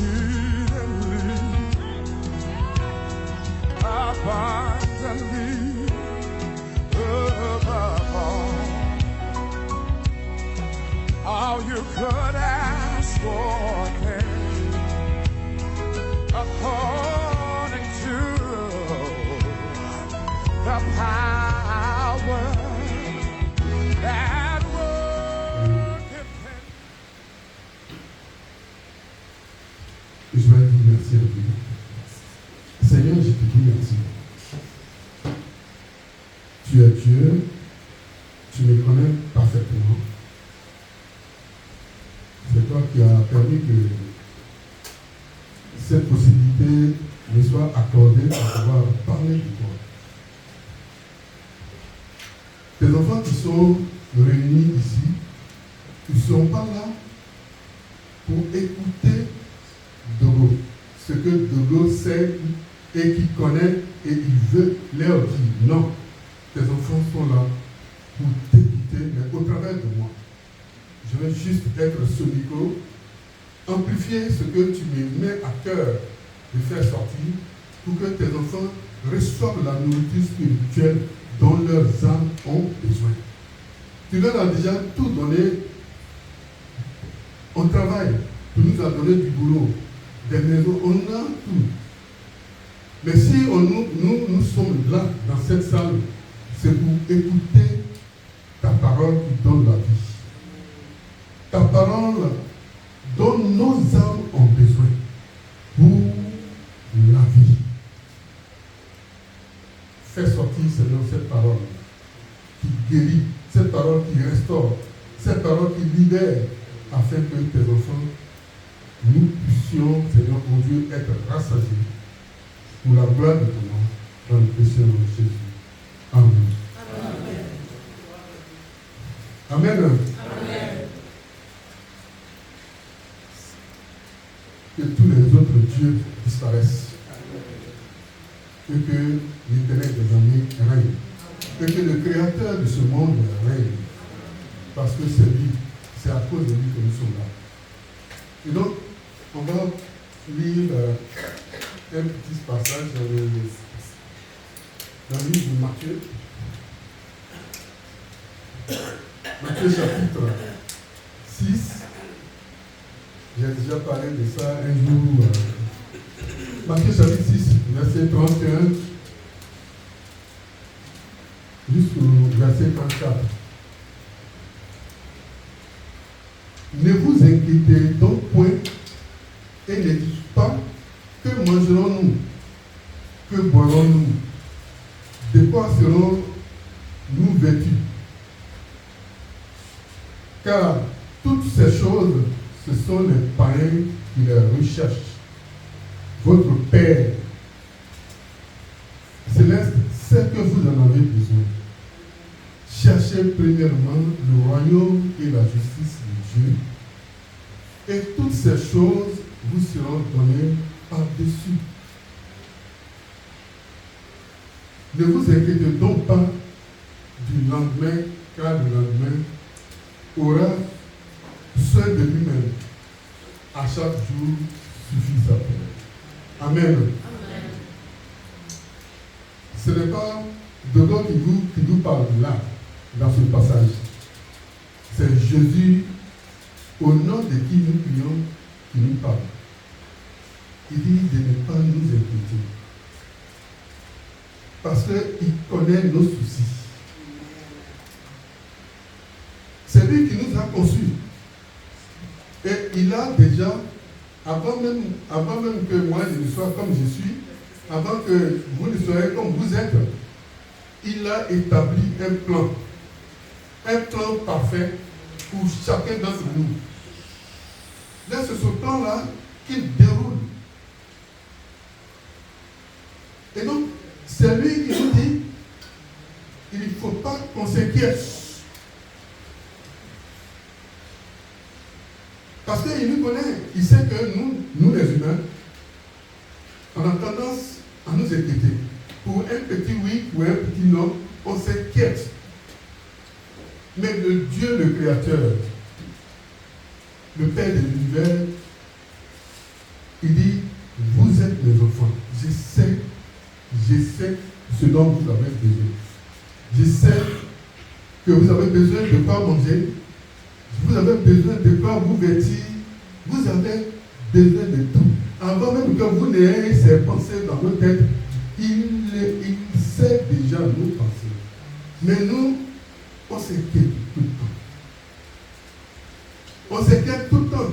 exceedingly, abundantly, above all you could ask for, according to the power that worketh. Je vais dire merci à Dieu. Seigneur, je te dis merci. Tu es Dieu, tu me connais parfaitement. C'est toi qui as permis que cette possibilité me soit accordée pour pouvoir parler de toi. Tes enfants qui sont réunis ici, ils ne sont pas là pour écouter Dogo, ce que Dogo sait et qu'il connaît et il veut leur dire. Non, tes enfants sont là pour t'écouter, mais au travers de moi. Je vais juste être ce micro, amplifier ce que tu me mets à cœur de faire sortir pour que tes enfants reçoivent la nourriture spirituelle dont leurs âmes ont besoin. Tu leur as déjà tout donné. On travaille, tu nous as donné du boulot, des maisons, on a tout. Mais si nous sommes là, dans cette salle, c'est pour écouter ta parole qui donne la vie. Ta parole dont nos âmes ont besoin pour la vie. Fais sortir, Seigneur, cette parole qui guérit, cette parole qui restaure, cette parole qui libère, afin que tes enfants, nous puissions, Seigneur mon Dieu, être rassasiés pour la gloire de ton nom, dans le précieux nom de Jésus. Amen. Amen. Amen. Que tous les autres dieux disparaissent. Et que l'Éternel des armées règne. Et que le Créateur de ce monde règne. Parce que c'est lui, c'est à cause de lui que nous sommes là. Et donc, on va lire un petit passage dans le livre de Matthieu. Matthieu chapitre 6. J'ai déjà parlé de ça un jour. Matthieu chapitre 6, verset 31 jusqu'au verset 34. Ne vous inquiétez donc point et ne dites pas que mangerons-nous, que boirons-nous, de quoi serons-nous vêtus. Car toutes ces choses, ce sont les païens qui les recherchent. Votre Père céleste sait que vous en avez besoin. Cherchez premièrement le royaume et la justice de Dieu, et toutes ces choses vous seront données par-dessus. Ne vous inquiétez donc pas du lendemain, car le lendemain aura soin de lui-même. À chaque jour suffit sa peine. Amen. Amen. Ce n'est pas de God qui nous parle là, dans ce passage. C'est Jésus, au nom de qui nous prions, qui nous parle. Il dit de ne pas nous inquiéter. Parce qu'il connaît nos soucis. C'est lui qui nous a conçus. Et il a déjà, avant même que moi je ne sois comme je suis, avant que vous ne soyez comme vous êtes, il a établi un plan parfait pour chacun d'entre nous. Là, c'est ce plan-là qu'il déroule. Et donc, c'est lui qui nous dit, il ne faut pas qu'on s'inquiète. Parce qu'il nous connaît, il sait que nous les humains, on a tendance à nous inquiéter. Pour un petit oui, pour un petit non, on s'inquiète. Mais le Dieu, le Créateur, le Père de l'univers, je sais ce dont vous avez besoin. Je sais que vous avez besoin de quoi manger, vous avez besoin de quoi vous vêtir, vous avez besoin de tout. Avant même que vous n'ayez ces pensées dans vos têtes, il sait déjà nos pensées. Mais nous, on s'inquiète tout le temps. On s'inquiète tout le temps.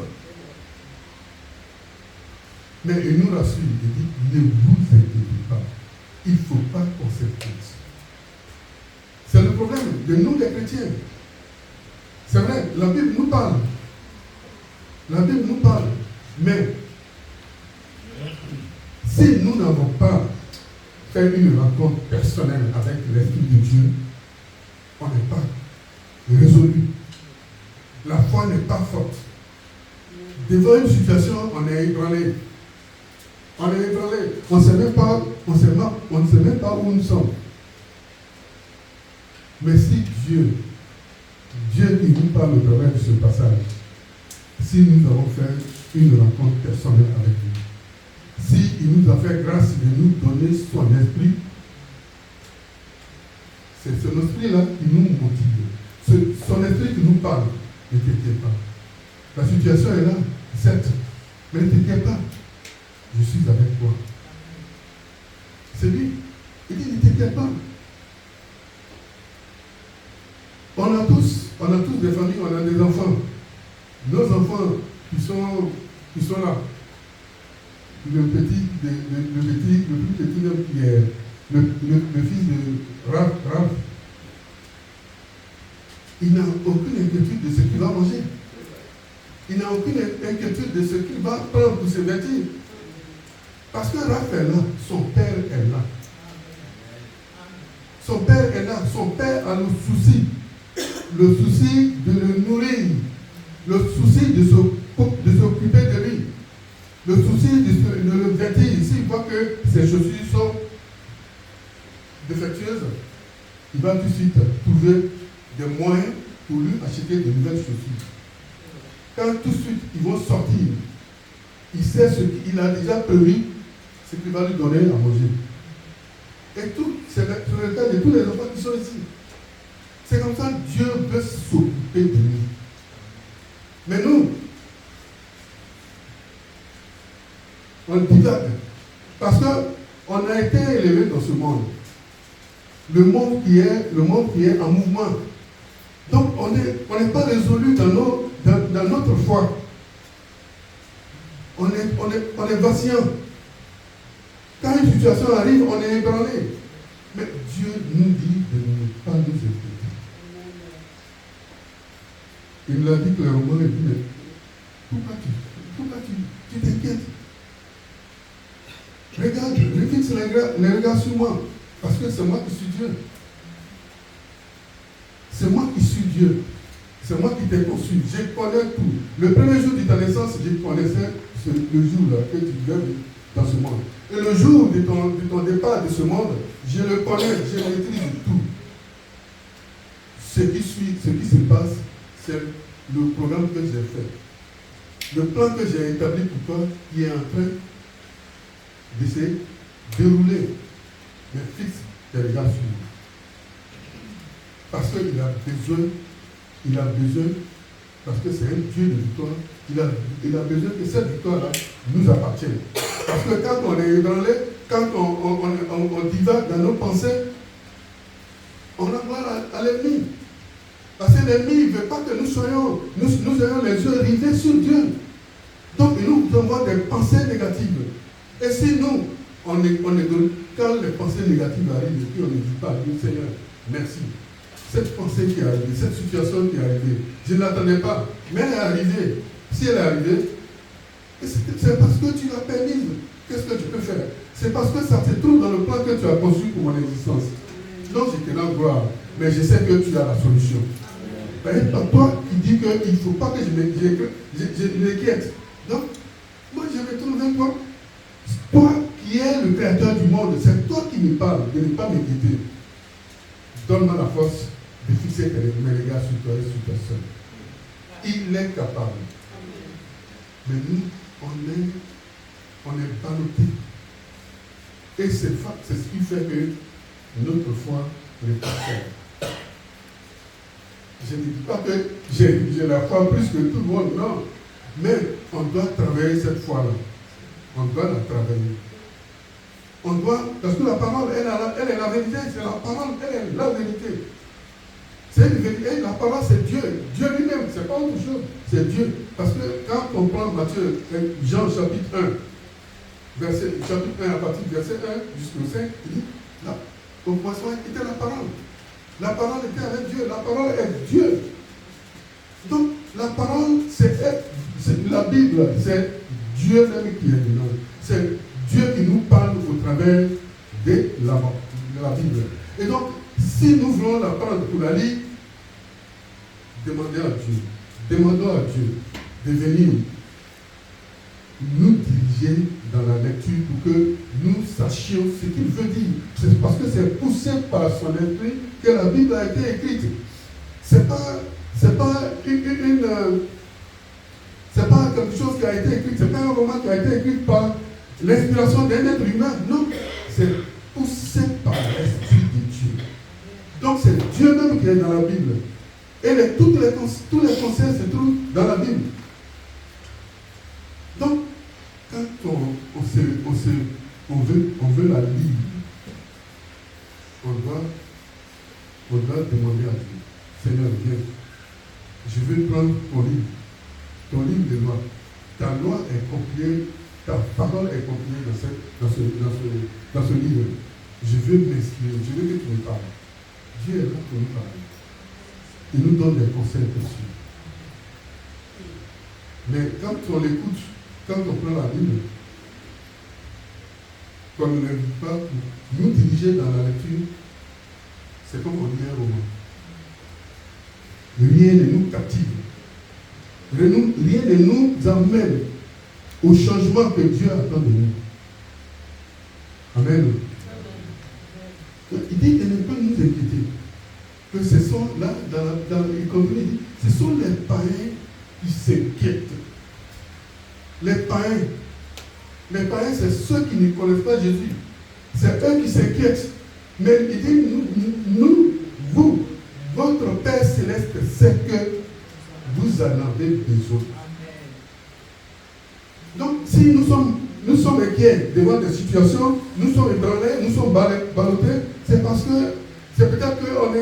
Mais il nous rassure, il dit, ne vous inquiétez pas. Il ne faut pas qu'on s'inquiète. C'est le problème de nous les chrétiens. C'est vrai, la Bible nous parle. La Bible nous parle. Mais si nous n'avons pas fait une rencontre personnelle avec l'Esprit de Dieu, on n'est pas résolu. La foi n'est pas forte. Devant une situation, on est ébranlé. On est ébranlé. On ne sait même pas où nous sommes. Mais si Dieu qui nous parle au travers de ce passage, si nous avons fait une rencontre personnelle avec lui, si il nous a fait grâce de nous donner son esprit, c'est son esprit-là qui nous motive. Son esprit qui nous parle. Ne t'inquiète pas. La situation est là, certes, mais ne t'inquiète pas. Je suis avec toi. C'est lui. Il dit, ne t'inquiète pas. On a tous des familles, on a des enfants. Nos enfants qui sont là. Le plus petit homme qui est le fils de Raph. Il n'a aucune inquiétude de ce qu'il va manger. Il n'a aucune inquiétude de ce qu'il va prendre pour se vêtir. Parce que Raph est là, son père est là. Son père est là, son père a le souci. Le souci de le nourrir. Le souci de s'occuper de lui. Le souci de le vêtir. S'il voit que ses chaussures sont défectueuses, il va tout de suite trouver des moyens pour lui acheter de nouvelles chaussures. Quand tout de suite ils vont sortir, il sait ce qu'il a déjà prévu, ce qu'il va lui donner à manger. Et tout, c'est le cas de tous les enfants qui sont ici. C'est comme ça que Dieu veut s'occuper de nous. Mais nous, on divague. Parce qu'on a été élevé dans ce monde. Le monde qui est en mouvement. Donc on n'est pas résolu dans notre foi. On est vacillant. Quand une situation arrive, on est ébranlé. Mais Dieu nous dit de ne pas nous inquiéter. Il l'a dit clairement, il dit, mais pourquoi tu t'inquiètes? Regarde, fixe les regards sur moi. Parce que c'est moi qui suis Dieu. C'est moi qui suis Dieu. C'est moi qui t'ai conçu. Je connais tout. Le premier jour de ta naissance, je connaissais le jour là, que tu viens dans ce monde. Et le jour de ton départ de ce monde, je le connais, je maîtrise tout. Ce qui se passe, c'est le programme que j'ai fait. Le plan que j'ai établi pour toi, qui est en train de se dérouler. Mais fixe tes regards sur lui. Parce qu'il a besoin, parce que c'est un Dieu de victoire, il a besoin que cette victoire-là nous appartienne. Parce que quand on est ébranlé, quand on divague dans nos pensées, on a gloire à l'ennemi. Parce que l'ennemi ne veut pas que nous ayons les yeux rivés sur Dieu. Donc il nous envoie des pensées négatives. Et si nous, on est quand les pensées négatives arrivent, et puis on ne dit pas, Dieu Seigneur, merci. Cette pensée qui est arrivée, cette situation qui est arrivée, je ne l'attendais pas, mais elle est arrivée. Si elle est arrivée, c'est parce que tu l'as permise. Qu'est-ce que tu peux faire? C'est parce que ça se trouve dans le plan que tu as conçu pour mon existence. Donc je te rends gloire, mais je sais que tu as la solution. C'est toi qui dis qu'il ne faut pas que je m'inquiète. Donc, moi je me tourne vers toi. Toi qui es le créateur du monde, c'est toi qui me parles, de ne pas m'inquiéter. Donne-moi la force de fixer mes regards sur toi et sur personne. Il est capable. Mais nous, on est ballottés. Et c'est ce qui fait que notre foi n'est pas forte. Je ne dis pas que j'ai la foi plus que tout le monde, non. Mais on doit travailler cette foi-là. On doit la travailler. On doit, parce que la parole, elle est la vérité, c'est la parole, elle est la vérité. C'est une vérité, et la parole c'est Dieu. Dieu lui-même, c'est pas autre chose, c'est Dieu. Parce que quand on prend Matthieu, Jean chapitre 1, chapitre 1 à partir du verset 1 jusqu'au 5, il dit, là, au commencement était la parole. La parole était avec Dieu, la parole est Dieu. Donc, la parole, c'est la Bible, c'est Dieu même qui est dedans. C'est Dieu qui nous parle au travers de la Bible. Et donc, si nous voulons la prendre pour la lire, demandez à Dieu. Demandons à Dieu de venir nous diriger dans la lecture pour que nous sachions ce qu'il veut dire. C'est parce que c'est poussé par son esprit que la Bible a été écrite. C'est pas quelque chose qui a été écrit, c'est pas un roman qui a été écrit par l'inspiration d'un être humain. Non, c'est poussé par l'esprit de Dieu. Donc c'est Dieu même qui est dans la Bible. Et tous les conseils se trouvent dans la Bible. Donc, quand on veut la lire, on doit demander à Dieu, Seigneur, viens, je veux prendre ton livre de loi. Ta loi est compilée, ta parole est compilée dans ce livre. Je veux m'inspirer, je veux que tu me parles. Dieu est là pour nous parler. Il nous donne des conseils précieux. Mais quand on l'écoute, quand on prend la Bible, qu'on ne lit pas pour nous diriger dans la lecture, c'est comme on lit un roman. Rien ne nous captive. Rien ne nous amène au changement que Dieu attend de nous. Amen. Il dit de ne pas nous inquiéter. Que ce sont là, il continue, il dit, ce sont les païens qui s'inquiètent. Les païens, c'est ceux qui ne connaissent pas Jésus. C'est eux qui s'inquiètent. Mais il dit, vous, votre Père Céleste sait que vous en avez besoin. Donc, si nous sommes inquiets devant des situations, nous sommes ébranlés, nous sommes ballottés, c'est parce que c'est peut-être qu'on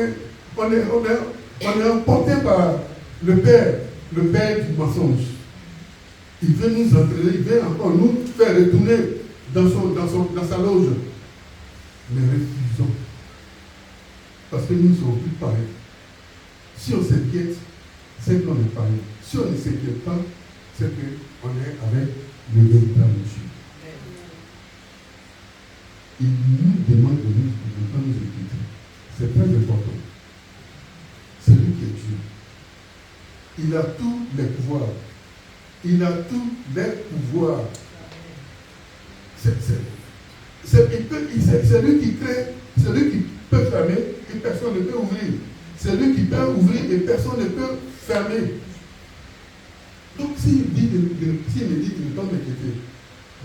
est emporté par le père du mensonge. Il veut nous entraîner, il veut encore nous faire retourner dans sa loge. Mais refusons. Parce que nous ne sommes plus pareils. Si on s'inquiète, c'est qu'on est pareil. Si on ne s'inquiète pas, c'est qu'on est avec le véritable Dieu. Il nous demande de ne pas nous inquiéter. C'est très important. C'est lui qui est Dieu. Il a tous les pouvoirs. Il a tous les pouvoirs. C'est lui qui crée, c'est lui qui peut fermer et personne ne peut ouvrir. C'est lui qui peut ouvrir et personne ne peut fermer. Donc s'il me dit de ne pas m'inquiéter,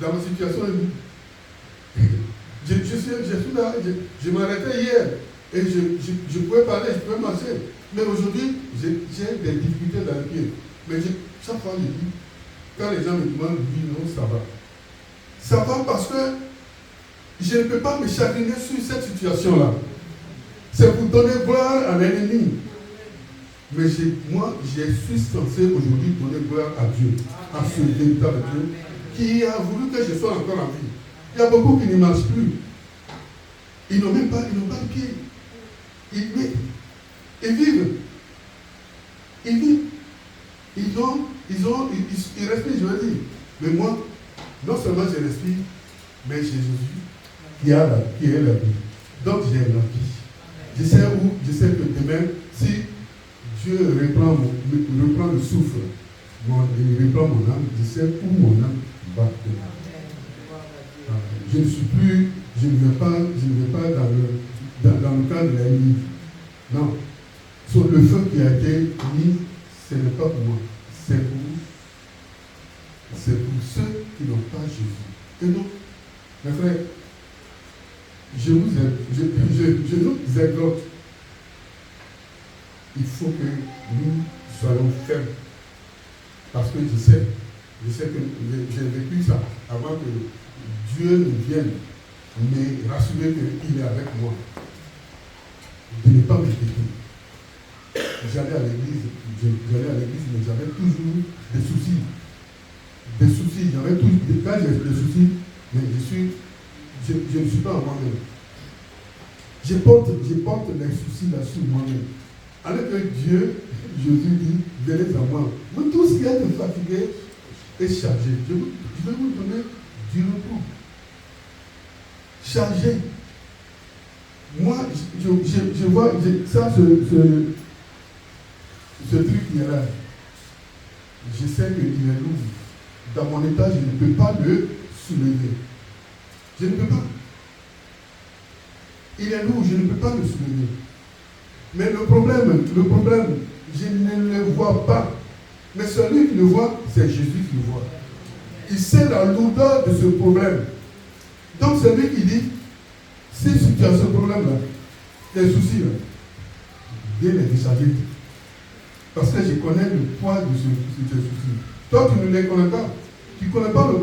dans ma situation, je suis là, je m'arrêtais hier et je pouvais parler, je pouvais marcher. Mais aujourd'hui, j'ai des difficultés dans le pied. Mais chaque fois, je dis, quand les gens me demandent, oui, non, ça va. Ça va parce que je ne peux pas me chagriner sur cette situation-là. C'est pour donner gloire à l'ennemi. Mais moi, je suis censé aujourd'hui donner gloire à Dieu, à ce véritable Dieu, qui a voulu que je sois encore en vie. Il y a beaucoup qui ne marchent plus. Ils n'ont pas de pied. Ils vivent. Ils respirent, je veux dire. Mais moi, non seulement je respire, mais j'ai Jésus qui est la vie. Donc j'ai la vie. Je sais que demain, si Dieu reprend le souffle, il reprend mon âme, je sais où mon âme va demain. Je ne vais pas dans le cadre de la vie. Non. Sur le feu qui a été mis, ce n'est pas pour moi. C'est pour ceux qui n'ont pas Jésus. Et donc, mes frères, je nous exhorte. Il faut que nous soyons fermes. Parce que je sais que j'ai vécu ça avant que Dieu ne vienne me rassurer qu'il est avec moi. De ne pas m'inquiéter. J'allais à l'église, mais j'avais toujours des soucis. Quand j'ai des soucis, mais je ne suis pas en moi-même. Je porte les soucis là sur moi-même. Alors que Dieu, Jésus dit, venez à moi. Vous tous qui êtes fatigués et chargés, je vais vous donner du repos. Chargé. Moi, je vois ça, ce truc qui est là. Je sais qu'il est lourd. Dans mon état, je ne peux pas le soulever. Je ne peux pas. Il est lourd, je ne peux pas le soulever. Mais le problème, je ne le vois pas. Mais celui qui le voit, c'est Jésus qui le voit. Il sait la lourdeur de ce problème. Donc c'est lui qui dit, si tu as ce problème-là, tes soucis-là, viens les décharger. Parce que je connais le poids de tes soucis. Toi, tu ne les connais pas. Tu ne connais pas le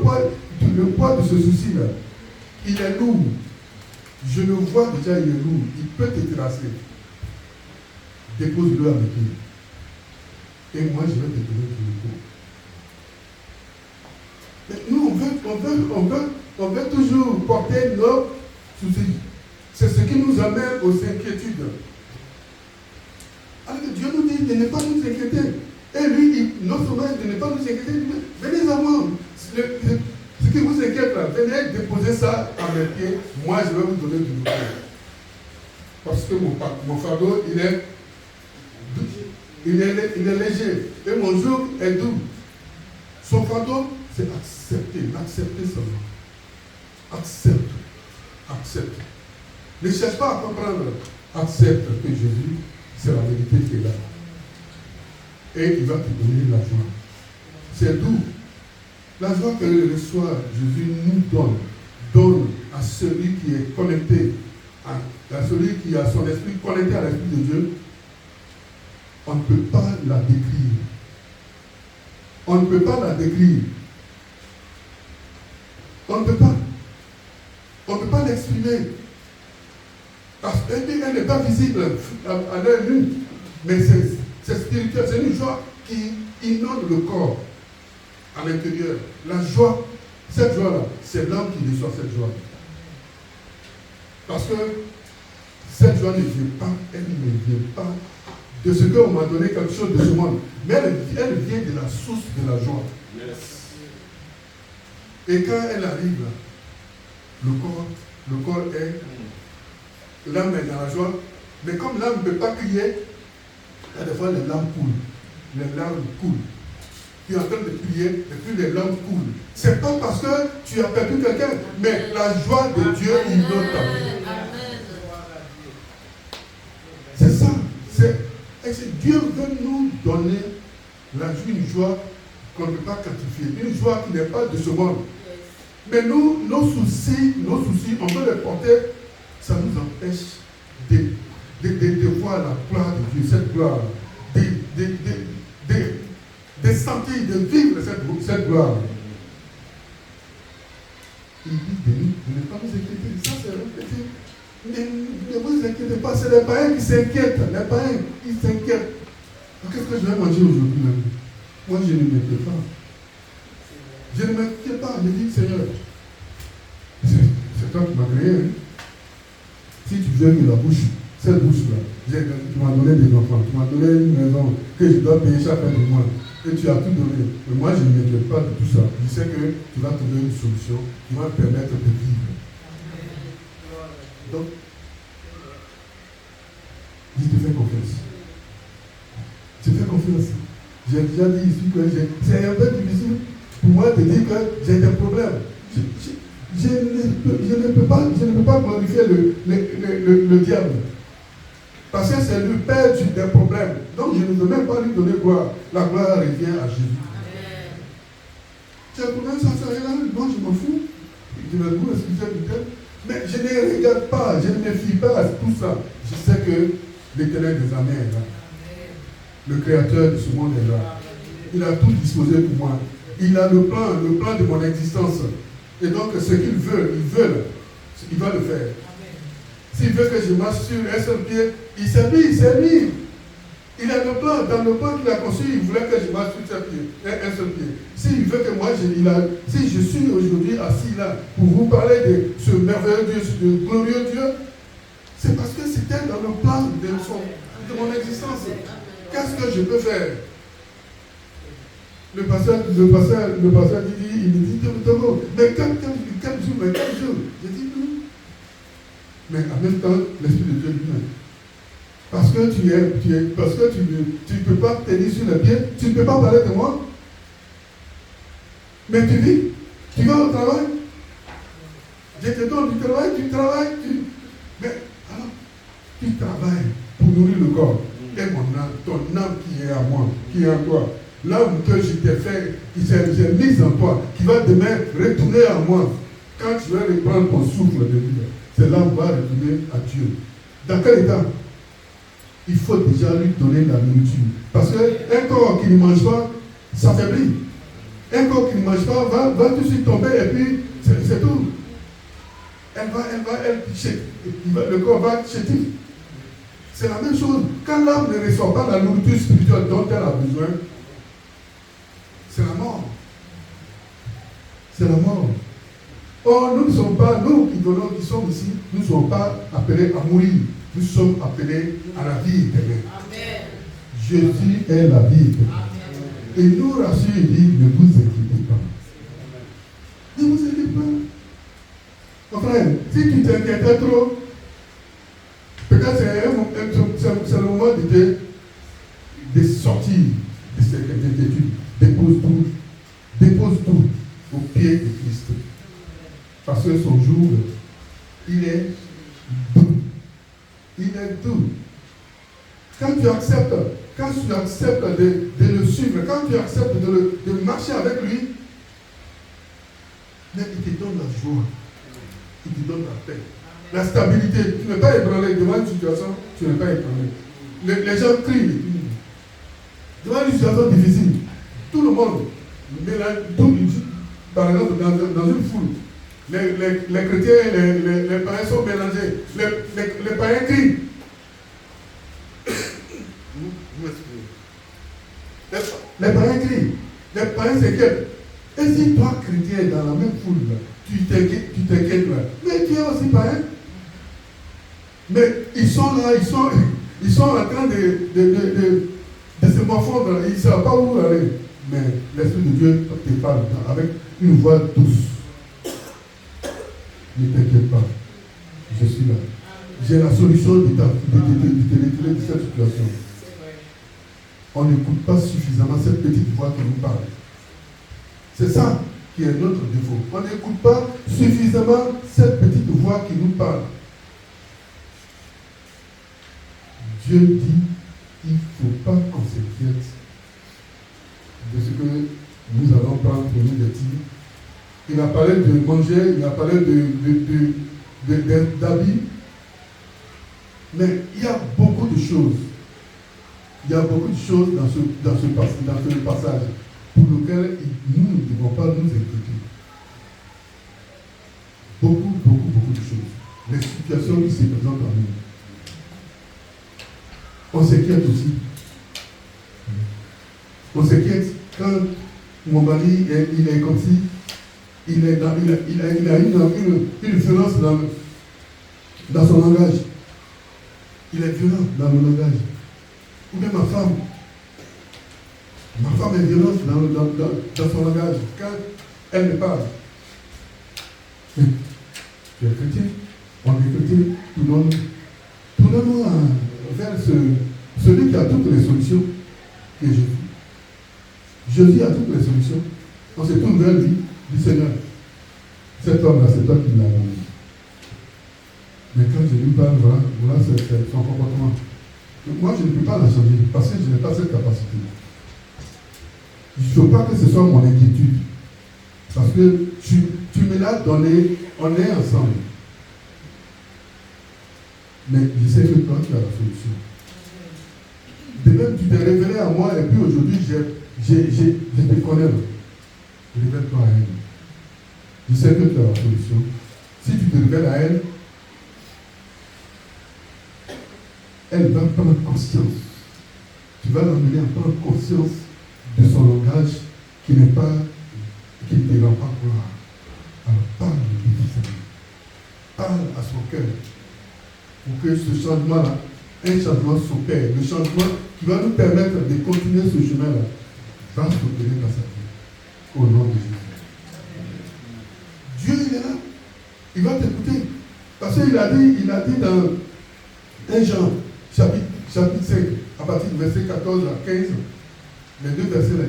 poids de ce souci-là. Il est lourd. Je le vois déjà, il est lourd. Il peut te tracer. Dépose-le avec lui. Et moi, je vais te donner du repos. Mais nous, on veut toujours porter nos soucis. C'est ce qui nous amène aux inquiétudes. Alors que Dieu nous dit de ne pas nous inquiéter. Et lui, non seulement de ne pas nous inquiéter, venez à moi. Ce qui vous inquiète là, venez déposer ça à mes pieds. Moi, je vais vous donner du repos. Parce que mon fardeau, il est léger. Et mon joug est doux. Son fardeau, c'est accepter seulement. Accepte. Ne cherche pas à comprendre. Accepte que Jésus, c'est la vérité qui est là. Et il va te donner la joie. C'est doux. La joie que reçoit Jésus nous donne à celui qui est connecté, à celui qui a son esprit connecté à l'esprit de Dieu. On ne peut pas la décrire. On ne peut pas la décrire. On ne peut pas. On ne peut pas l'exprimer. Parce qu'elle n'est pas visible à l'œil nu. Mais c'est spirituel. C'est une joie qui inonde le corps à l'intérieur. La joie, cette joie-là, c'est l'homme qui reçoit cette joie. Parce que cette joie ne vient pas, elle ne vient pas de ce qu'on m'a donné quelque chose de ce monde. Mais elle vient de la source de la joie. Yes. Et quand elle arrive, le corps est, l'âme est dans la joie. Mais comme l'âme ne peut pas crier, des fois les larmes coulent. Les larmes coulent. Tu es en train de prier, et puis les larmes coulent. C'est pas parce que tu as perdu quelqu'un, mais la joie de Dieu inonde ta vie. C'est ça. Dieu veut nous donner une joie qu'on ne peut pas quantifier, une joie qui n'est pas de ce monde. Mais nous, nos soucis, on veut les porter, ça nous empêche de voir la gloire de Dieu, cette gloire, de sentir, de vivre cette gloire. Il dit de ne pas nous inquiéter. Ça, c'est répété. Ne vous inquiétez pas, c'est les païens qui s'inquiètent. Les païens, ils s'inquiètent. Qu'est-ce que je vais manger aujourd'hui même? Moi, je ne m'inquiète pas. Je ne m'inquiète pas. Je dis, Seigneur, c'est toi qui m'as créé. Hein? Si tu veux que la bouche, cette bouche-là, tu m'as donné des enfants, tu m'as donné une maison que je dois payer chaque fin du mois. Et tu as tout donné. Mais moi, je ne m'inquiète pas de tout ça. Je sais que tu vas trouver une solution qui va me permettre de vivre. Donc, je te fais confiance. Je te fais confiance. J'ai déjà dit ici que c'est un peu difficile pour moi de dire que j'ai des problèmes. Je ne peux pas glorifier le diable. Parce que c'est le père des problèmes. Donc je ne veux même pas lui donner gloire. La gloire revient à Jésus. Tu as un problème, ça sert à rien. Moi je m'en fous. Je me dis, excusez-moi, Mais je ne regarde pas, je ne me fie pas à tout ça. Je sais que l'Éternel des armées est là. Le Créateur de ce monde est là. Il a tout disposé pour moi. Il a le plan de mon existence. Et donc, ce qu'il veut, il va le faire. S'il veut que je marche sur un seul pied, il s'est mis. Il a le plan, dans le plan qu'il a conçu, il voulait que je marche sur un seul pied. S'il veut que moi, si je suis aujourd'hui assis là pour vous parler de ce merveilleux Dieu, ce glorieux Dieu, c'est parce que c'était dans le plan de mon existence. Qu'est-ce que je peux faire? Le pasteur dit, il me dit, Togo, mais quel jour? Je dis non. Mais en même temps, l'Esprit de Dieu lui-même. Parce que parce que tu ne peux pas tenir sur le pied, tu ne peux pas parler de moi. Mais tu vis, tu vas au travail. Je te donne du travail, tu travailles. Mais alors, tu travailles pour nourrir le corps. Et mon âme, ton âme qui est à moi, qui est en toi. L'âme que je t'ai fait, qui s'est mise en toi, qui va demain retourner à moi. Quand tu vas reprendre ton souffle de vie, c'est là où va retourner à Dieu. Dans quel état? Il faut déjà lui donner la nourriture. Parce qu'un corps qui ne mange pas s'affaiblit. Un corps qui ne mange pas va tout de suite tomber et puis c'est tout. Le corps va chétif. C'est la même chose. Quand l'âme ne reçoit pas la nourriture spirituelle dont elle a besoin, c'est la mort. C'est la mort. Or, nous ne sommes pas, nous qui sommes ici, nous ne sommes pas appelés à mourir. Nous sommes appelés à la vie éternelle. Amen. Jésus est la vie éternelle. Et nous rassure, il dit, ne vous inquiétez pas. Ne vous inquiétez pas. Mon frère, si tu t'inquiètes trop, peut-être c'est le moment de sortir de cette inquiétude. Dépose tout au pied de Christ. Parce que son jour, il est doux. Il est doux. Quand tu acceptes de le suivre, quand tu acceptes de marcher avec lui, mais il te donne la joie. Il te donne la paix. La stabilité. Tu n'es pas ébranlé devant une situation, tu n'es pas ébranlé. Les gens crient. Devant une situation difficile, tout le monde, par exemple, dans une foule, les chrétiens et les païens sont mélangés. Les païens crient. Les païens crient. Les païens s'inquiètent. Et si toi, chrétien, dans la même foule, là, tu t'inquiètes là, mais tu es aussi païen. Mais ils sont là, ils sont en train de se morfondre, ils ne savent pas où aller. Mais l'Esprit de Dieu te parle avec une voix douce. Ne t'inquiète pas, je suis là. J'ai la solution de te retirer de cette situation. On n'écoute pas suffisamment cette petite voix qui nous parle. C'est ça qui est notre défaut. On n'écoute pas suffisamment cette petite voix qui nous parle. Dieu dit, il ne faut pas qu'on s'inquiète de ce que nous allons prendre pour nous des tirs. Il a parlé de manger, il a parlé d'habits. Mais il y a beaucoup de choses. Il y a beaucoup de choses dans ce passage pour lesquelles nous ne devons pas nous inquiéter. Beaucoup de choses. Les situations qui se présentent à nous. On s'inquiète aussi. On s'inquiète quand mon mari il est comme si il a une violence dans son langage. Il est violent dans le langage. Ou bien ma femme. Ma femme est violente dans son langage. Quand elle me parle. Mais tu es chrétien. On est chrétien. Tournons-nous vers celui qui a toutes les solutions, qui est Jésus. Jésus a toutes les solutions. On se tourne vers lui, du Seigneur. Cet homme-là, c'est toi qui l'as donné. Mais quand je lui parle, voilà c'est son comportement. Moi, je ne peux pas la changer parce que je n'ai pas cette capacité. Il ne faut pas que ce soit mon inquiétude. Parce que tu me l'as donné, on est ensemble. Mais je sais que toi, tu as la solution. De même, tu t'es révélé à moi et puis aujourd'hui, je te connais. Révèle-toi à elle. Je sais que tu as la solution. Si tu te révèles à elle, elle va prendre conscience. Tu vas l'amener à prendre conscience de son langage qui n'est pas, qui ne te rend pas gloire. Alors parle difficilement. Parle à son cœur. Pour que ce changement-là, un changement s'opère. Le changement qui va nous permettre de continuer ce chemin-là va s'opérer dans sa vie. Au nom de Jésus. Dieu, il est là. Il va t'écouter. Parce qu'il a dit dans 1 Jean, chapitre 5, à partir du verset 14 à 15, les deux versets là,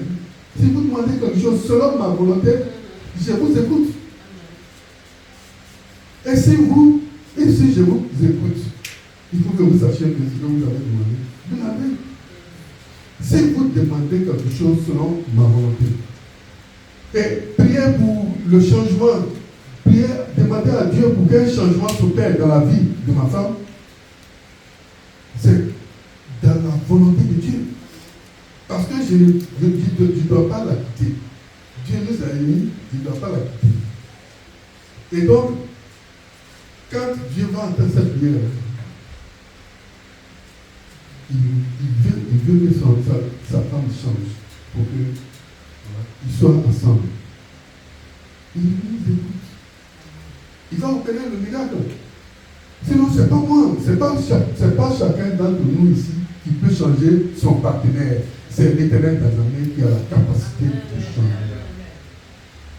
si vous demandez quelque chose selon ma volonté, je vous écoute. Et si je vous écoute, il faut que vous sachiez que ce que vous avez demandé, vous l'avez. Si vous demandez quelque chose selon ma volonté, et priez pour le changement, priez, demandez à Dieu pour qu'un changement s'opère dans la vie de ma femme, c'est dans la volonté de Dieu. Parce que je ne dois pas la quitter. Dieu nous a unis, je ne dois pas la quitter. Et donc, quand Dieu va entendre cette prière, il veut que sa femme change pour qu'ils soient ensemble. Il nous écoute. Il va opérer le miracle. Sinon, ce n'est pas moi, ce n'est pas chacun d'entre nous ici qui peut changer son partenaire. C'est l'Éternel des armées qui a la capacité de changer.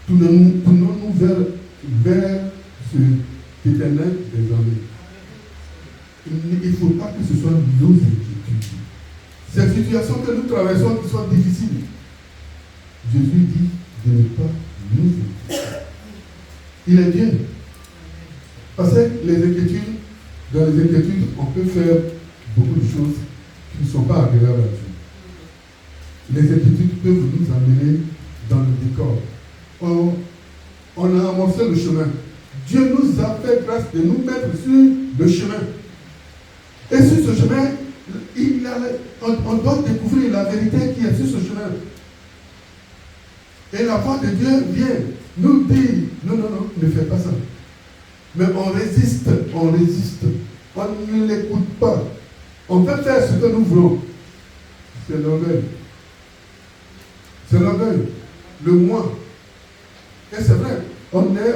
Tournons-nous vers ce Éternel des armées. Il ne faut pas que ce soit nos inquiétudes. Ces situations que nous traversons qui sont difficiles, Jésus dit de ne pas nous inquiéter. Il est Dieu. Parce que dans les inquiétudes, on peut faire beaucoup de choses qui ne sont pas agréables à Dieu. Les inquiétudes peuvent nous amener dans le décor. On a amorcé le chemin. Dieu nous a fait grâce de nous mettre sur le chemin. Et sur ce chemin, on doit découvrir la vérité qui est sur ce chemin. Et la voix de Dieu vient nous dire, non, ne fais pas ça. Mais on résiste, on ne l'écoute pas. On veut faire ce que nous voulons. C'est l'orgueil. C'est l'orgueil. Le moi. Et c'est vrai, on est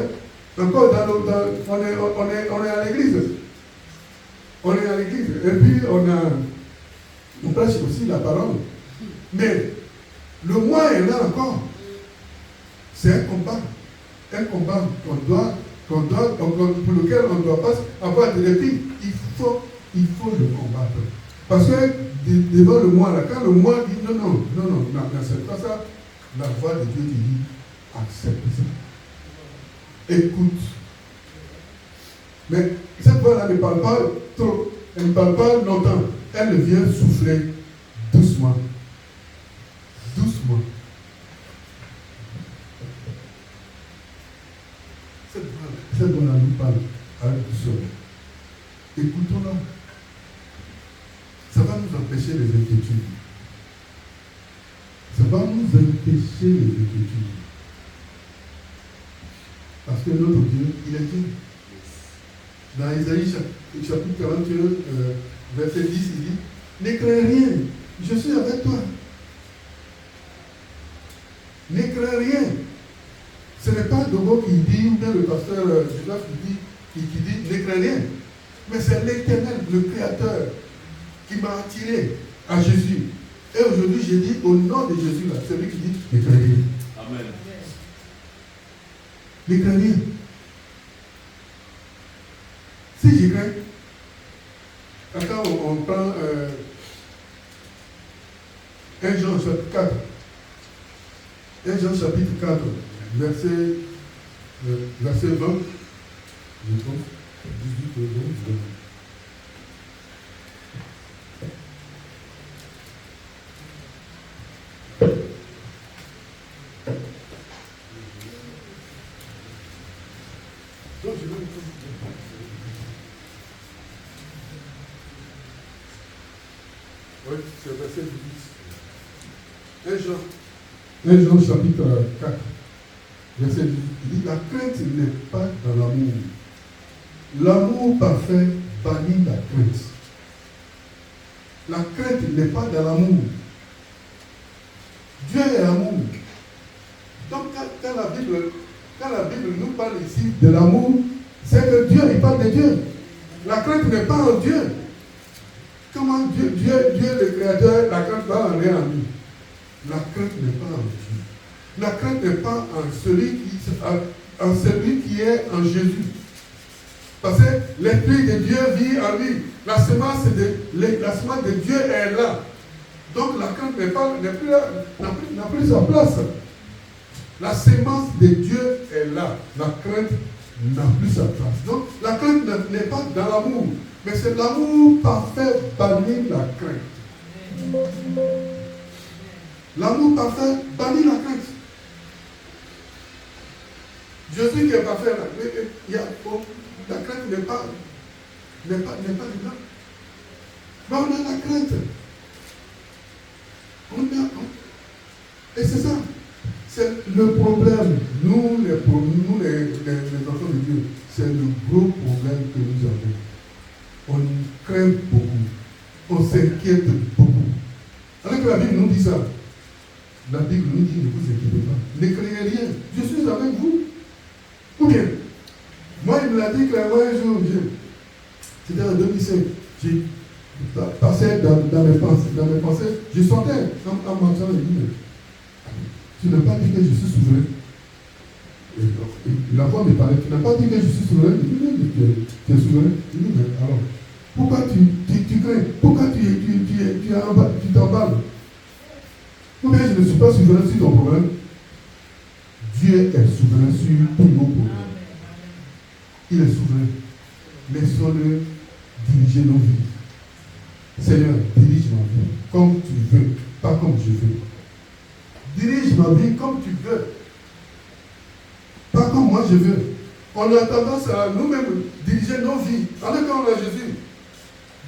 encore on est à l'église. On est à l'église. Et puis on prêche aussi la parole. Mais le moi est là encore. C'est un combat. Un combat pour lequel on ne doit pas avoir de répit. Il faut le combattre. Parce que devant le moi, là, quand le moi dit non, n'accepte pas ça, la voix de Dieu dit accepte ça. Écoute. Mais cette voix-là ne parle pas trop, elle ne parle pas longtemps. Elle vient souffler doucement. Doucement. Cette voix-là nous parle à douceur. Écoutons-la. Ça va nous empêcher les inquiétudes. Ça va nous empêcher les inquiétudes. Parce que notre Dieu, il est Dieu. Dans Isaïe chapitre 41, verset 10, il dit, ne crains rien, je suis avec toi. Ne crains rien. Ce n'est pas Dogo qui dit, ou bien le pasteur Joseph qui dit, ne crains rien. Mais c'est l'Éternel, le Créateur, qui m'a attiré à Jésus. Et aujourd'hui, j'ai dit au nom de Jésus, là, celui qui dit, ne crains rien. Amen. Ne crains rien. Si je crains, quand on prend 1 Jean chapitre 4, 1 Jean chapitre 4, verset 20, je pense, 18 et 20. Oui, c'est le verset 18. 1 Jean chapitre 4, verset 18. Il dit, la crainte n'est pas dans l'amour. L'amour parfait bannit la crainte. La crainte n'est pas dans l'amour. Dieu est amour. Donc quand la Bible nous parle ici de l'amour, c'est que Dieu, il parle de Dieu. La crainte n'est pas en Dieu. Comment Dieu le Créateur, la crainte va en rien en lui. La crainte n'est pas en Dieu. La crainte n'est pas en celui qui est en Jésus. Parce que l'Esprit de Dieu vit en lui. La semence de Dieu est là. Donc la crainte n'a plus sa place. La semence de Dieu est là. La crainte n'a plus sa place. Donc la crainte n'est pas dans l'amour. Mais c'est l'amour parfait bannit la crainte. L'amour parfait bannit la crainte. Jésus qui est parfait là. La crainte n'est pas dedans. Mais on a la crainte. Et c'est ça. C'est le problème. Nous les enfants de Dieu, c'est le gros problème que nous avons. On craint beaucoup. On s'inquiète beaucoup. Alors que la Bible nous dit ça. La Bible nous dit, ne vous inquiétez pas. Ne craignez rien. Je suis avec vous. Ou bien, moi, il me l'a dit clairement un jour. C'était en 2005. J'ai passé dans mes pensées. Je sentais en marchant et dit, tu n'as pas dit que je suis souverain. Et la voix me parlait, tu n'as pas dit que je suis souverain. Je dis, mais tu es souverain. Je dis, mais alors, pourquoi tu crains? Pourquoi tu t'emballes? Ou bien je ne suis pas souverain sur ton problème. Dieu est souverain sur tous nos problèmes. Il est souverain. Laissons-le diriger nos vies. Seigneur, dirige ma vie comme tu veux, pas comme je veux. Dirige ma vie comme tu veux, pas comme moi je veux. On a tendance à nous-mêmes diriger nos vies. Alors qu'on a Jésus.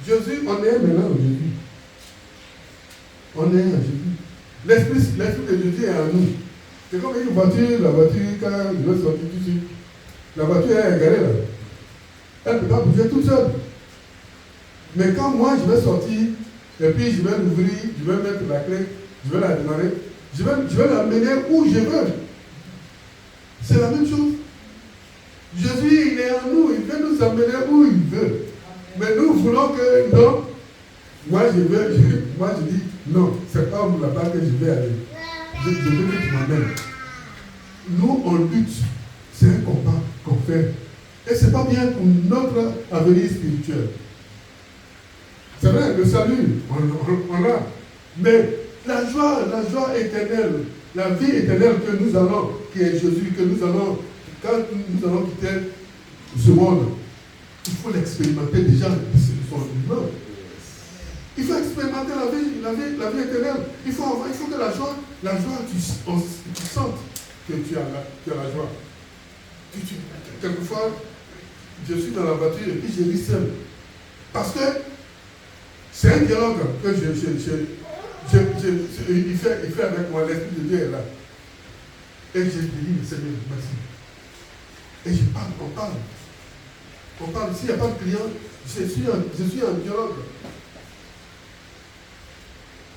Jésus, on est maintenant en Jésus. On est en Jésus. L'esprit de Jésus est en nous. C'est comme une voiture, la voiture, quand je veux sortir tout de suite, la voiture est égarée là. Elle ne peut pas bouger toute seule. Mais quand moi je vais sortir, et puis je vais l'ouvrir, je vais mettre la clé, je vais la démarrer, je vais l'amener où je veux. C'est la même chose. Jésus, il est en nous, il veut nous amener où il veut. Mais nous voulons que, non, moi je dis, non, c'est pas là-bas que je vais aller. Je veux que tu m'amènes. Nous, on lutte. C'est un combat qu'on fait. Et ce n'est pas bien pour notre avenir spirituel. C'est vrai, le salut, on l'a. Mais la joie éternelle, la vie éternelle que nous allons, qui est Jésus, que nous allons, quand nous allons quitter ce monde, il faut l'expérimenter déjà, c'est son humain. Il faut expérimenter la vie éternelle. Il faut que la joie, tu sentes que tu as la joie. Quelquefois, je suis dans la voiture et puis je lis seul. Parce que c'est un dialogue que il fait avec moi, l'Esprit de Dieu est là. Et je dis, Seigneur, merci. Et je parle, on parle. S'il n'y a pas de client, je suis en dialogue.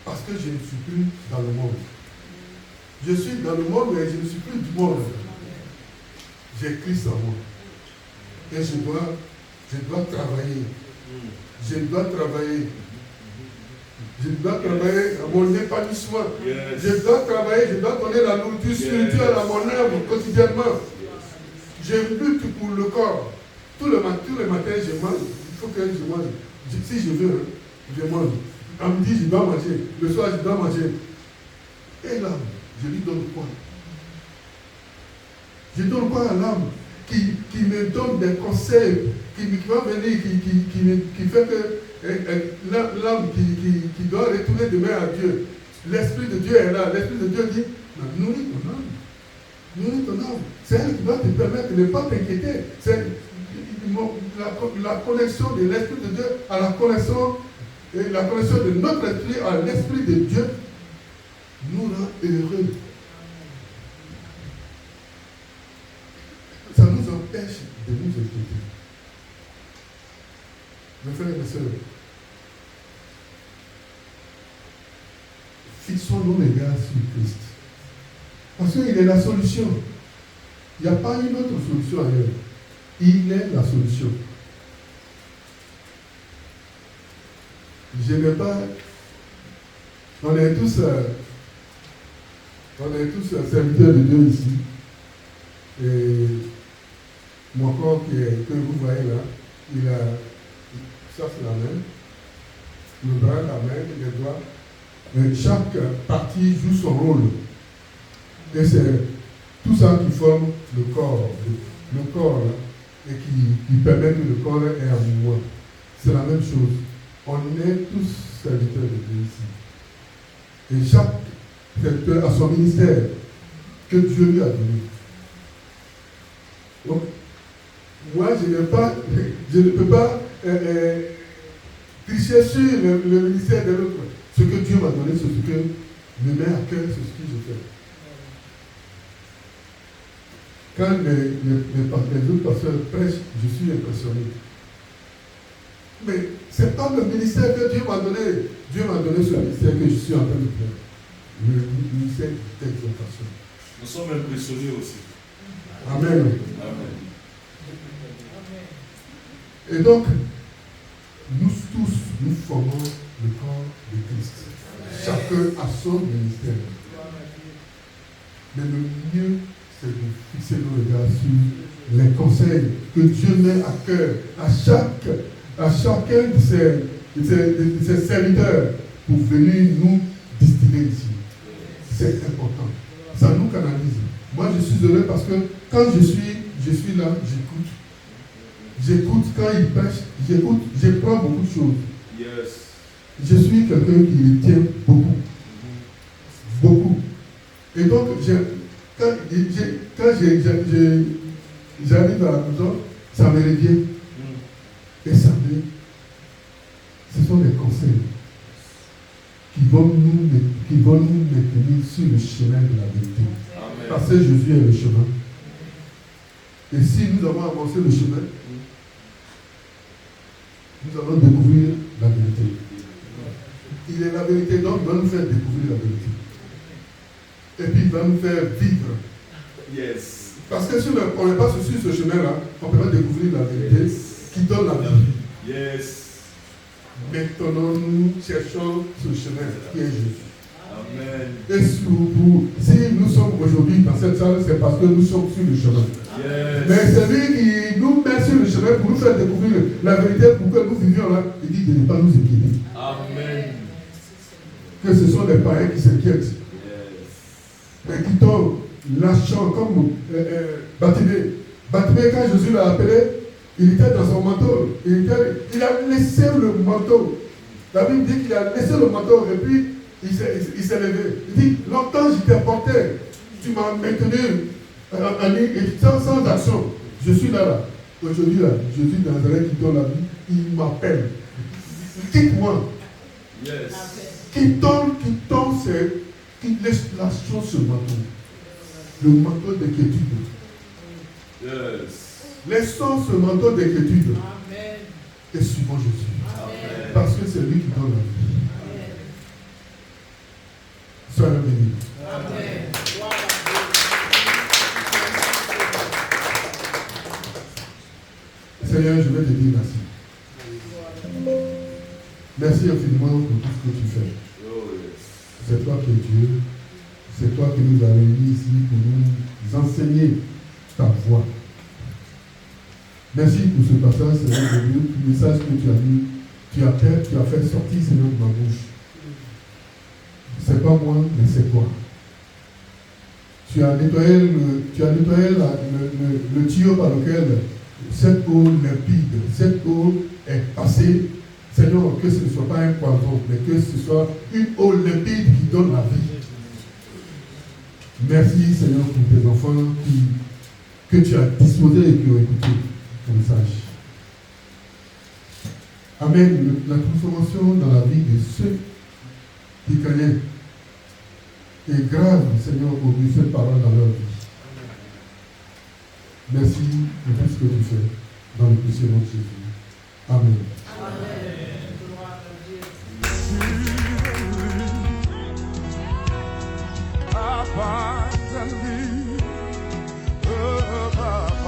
Parce que je ne suis plus dans le monde. Je suis dans le monde, mais je ne suis plus du monde. J'ai Christ en moi. Et je dois travailler. Je dois travailler à mon épanouissement. Yes. Je dois travailler, je dois donner la nourriture spirituelle à mon âme quotidiennement. Je lutte pour le corps. Tous les matins, je mange. Il faut que je mange. Si je veux, je mange. À midi, je dois manger. Le soir, je dois manger. Et l'âme, je lui donne quoi? Je donne quoi à l'âme qui me donne des conseils, qui va venir, qui fait que l'âme qui doit retourner demain à Dieu. L'Esprit de Dieu est là. L'Esprit de Dieu dit, nourris ton âme. Nourris ton âme. C'est elle qui doit te permettre de ne pas t'inquiéter. C'est la connexion de l'Esprit de Dieu à la connexion et la connexion de notre esprit à l'Esprit de Dieu nous rend heureux. Ça nous empêche de nous écouter. Mes frères et mes sœurs, fixons nos regards sur Christ. Parce qu'il est la solution. Il n'y a pas une autre solution ailleurs. Il est la solution. Je n'ai pas... On est tous serviteurs de Dieu ici. Et mon corps que vous voyez là, il a... Ça c'est la main. Le bras, la main, les doigts. Mais chaque partie joue son rôle. Et c'est tout ça qui forme le corps. Le corps là, et qui permet que le corps ait un mouvement. C'est la même chose. On est tous serviteurs de Dieu ici. Et chaque serviteur a son ministère que Dieu lui a donné. Donc, moi, je ne peux pas tricher sur le ministère de l'autre. Ce que Dieu m'a donné, c'est ce que me met à cœur, c'est ce que je fais. Quand les autres pasteurs prêchent, je suis impressionné. Mais ce n'est pas le ministère que Dieu m'a donné. Dieu m'a donné ce ministère que je suis en train de faire. Le ministère d'exaltation. Nous sommes impressionnés aussi. Amen. Amen. Et donc, nous tous, nous formons le corps de Christ. Chacun a son ministère. Mais le mieux, c'est de fixer nos regards sur les conseils que Dieu met à cœur à chacun de ses serviteurs pour venir nous distiller ici. C'est important. Ça nous canalise. Moi, je suis heureux parce que quand je suis là, j'écoute. J'écoute quand il prêche, j'écoute, j'apprends beaucoup de choses. Yes. Je suis quelqu'un qui retient beaucoup. Beaucoup. Et donc, quand j'arrive à la maison, ça me revient. Et ce sont des conseils qui vont nous maintenir sur le chemin de la vérité. Amen. Parce que Jésus est le chemin. Et si nous avons avancé le chemin, nous allons découvrir la vérité. Il est la vérité, donc il va nous faire découvrir la vérité. Et puis il va nous faire vivre. Yes. Parce que si on n'est pas sur ce chemin-là, on peut pas découvrir la vérité qui donne la vie. Yes. Maintenant, nous cherchons ce chemin qui est Jésus. Amen. Et si nous sommes aujourd'hui dans cette salle, c'est parce que nous sommes sur le chemin. Yes. Mais c'est lui qui nous met sur le chemin pour nous faire découvrir la vérité, pour que nous vivions là. Il dit de ne pas nous inquiéter. Amen. Que ce sont les païens qui s'inquiètent. Yes. Mais qui tombent, lâchant comme Bartimée. Bartimée, quand Jésus l'a appelé, il était dans son manteau. Il a laissé le manteau. La Bible dit qu'il a laissé le manteau et puis il s'est levé. Il dit, longtemps je t'ai porté, tu m'as maintenu sans action. Je suis là. Aujourd'hui, là, Jésus de Nazareth qui donne la vie, il m'appelle. Quitte-moi. Yes. Qui tombe, qui laisse la chose sur le manteau. Le manteau d'inquiétude. Yes. Laissons ce manteau d'inquiétude. Amen. Et suivons Jésus. Amen. Parce que c'est lui qui donne la vie. Sois béni. Amen. Seigneur, je vais te dire merci. Merci infiniment pour tout ce que tu fais. Oh, yes. C'est toi qui es Dieu. C'est toi qui nous as réunis ici pour nous enseigner ta voix. Merci pour ce passage, Seigneur de Dieu, le message que tu as mis, tu as fait sortir, Seigneur, de ma bouche. C'est pas moi, mais c'est toi. Tu as nettoyé le tuyau par lequel cette eau limpide, cette eau est passée. Seigneur, que ce ne soit pas un poison, mais que ce soit une eau limpide qui donne la vie. Merci, Seigneur, pour tes enfants que tu as disposés et qui ont écouté ton message. Amen. La transformation dans la vie de ceux qui connaissent est grave, Seigneur, au bout de cette parole dans leur vie. Merci de tout ce que tu fais dans le puissant nom de Jésus. Amen. Abundantly above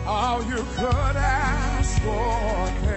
all you could ask for.